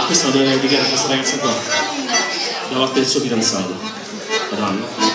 Questa la doveva dedicare a questa ragazza qua, da parte del suo fidanzato. Madonna.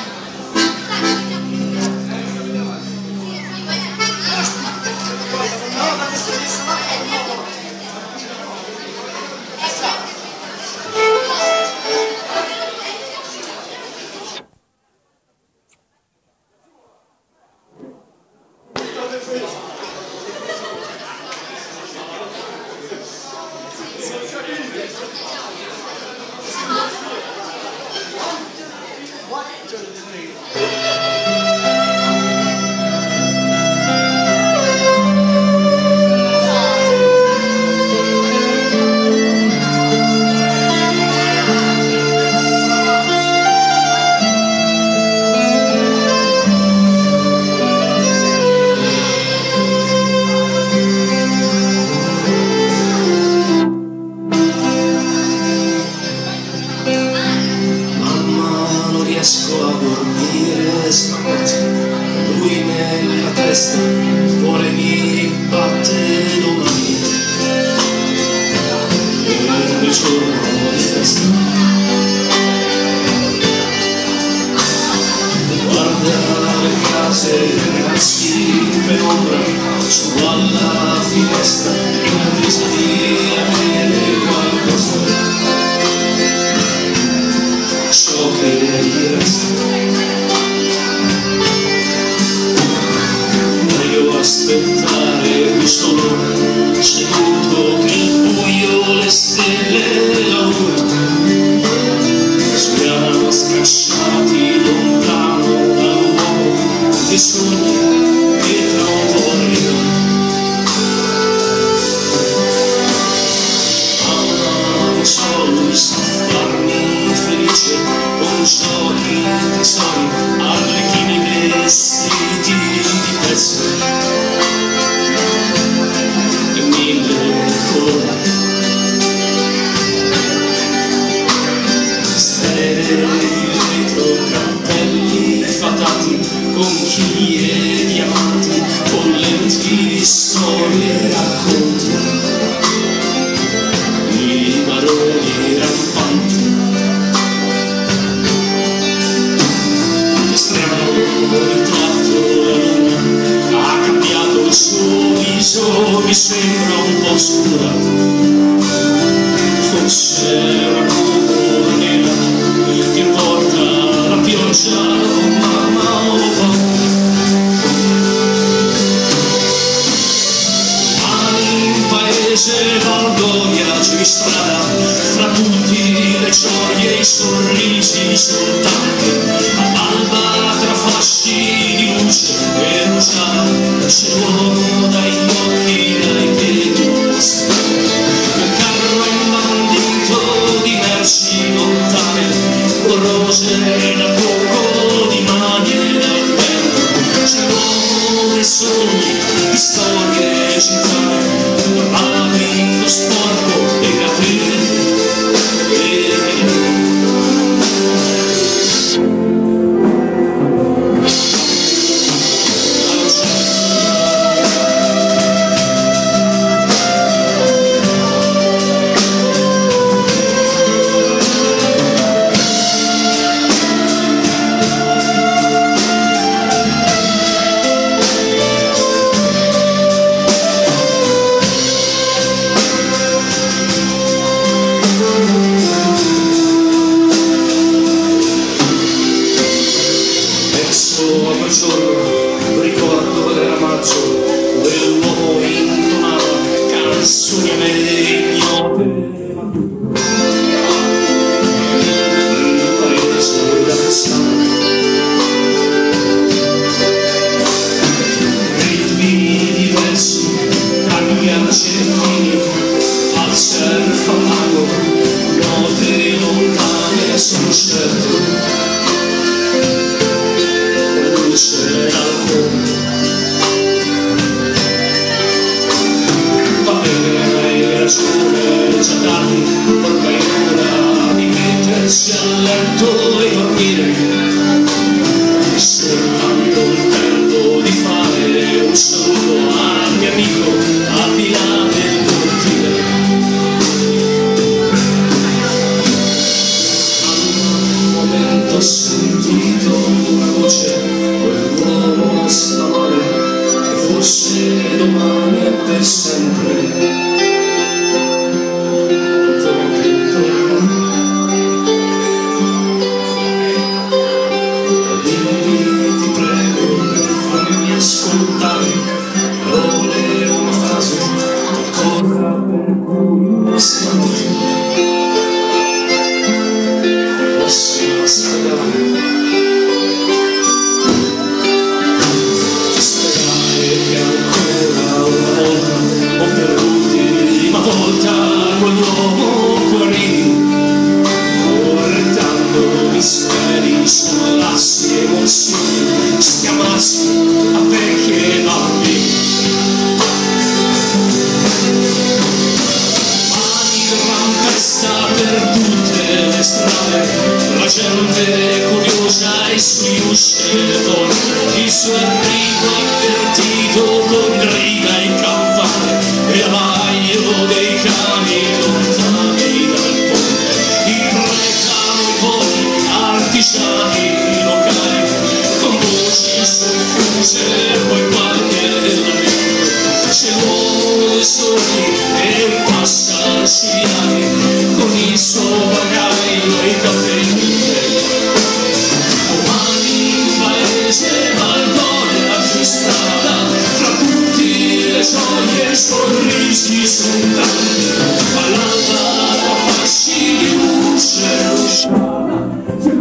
Cuore mi batte domani, è il giorno di festa. Guarda le case ragazzi in penombra su alla finestra, in attesa di avere qualcosa, ciò che gli resta. Aspettare questo loro seduto che il buio, le stelle, la luna spiano scacciati lontano dall'uomo che sogna che tra un po' arriva. Non so lui sa farmi felice con giochi, tesori, arlecchini vestiti di pezzo e mille colori, stelle di vetro, cappelli fatati, conchiglie e diamanti, bollenti storie e racconti, i baroni rampanti. Ritratto la luna ha cambiato il suo viso, mi sembra un po' scura, forse una nuvola nera che porta la pioggia, mamma o papà. In paese vado, viaggio in strada, fra tutti le gioie e i sorrisi soltanti, all'alba tra fasci di luce e rugiada, c'è l'uomo dai occhi, dai piedi opposti, un carro imbandito di merci lontane, con rose da poco, di mani e dal vento, c'è l'uomo dei sogni, di storie e città, l'abito sporco e catene. che domani è per sempre. Ascoltare parole o una frase, qualcosa per cui stanotte posso sperare che ancora una volta ho per l'ultima volta quell'uomo guarì, portando misteri sull'assi emozioni, schiamarsi a vecchie bambini. Mani gran festa per tutte le strade, la gente curiosa e sui uscitori, il suo arrivo invertito con grida e campane e l'aio dei cani lontani dal ponte, i precano i voli artigiani locali con voci soffuse e poi qualche lamento. C'è l'uomo dei sogni e passa anziani con il suo bagaglio e i capelli. Domani un paese balcone a strada, tra tutti le gioie e sorrisi soltanti, all'alba da fasci di luce rusciata.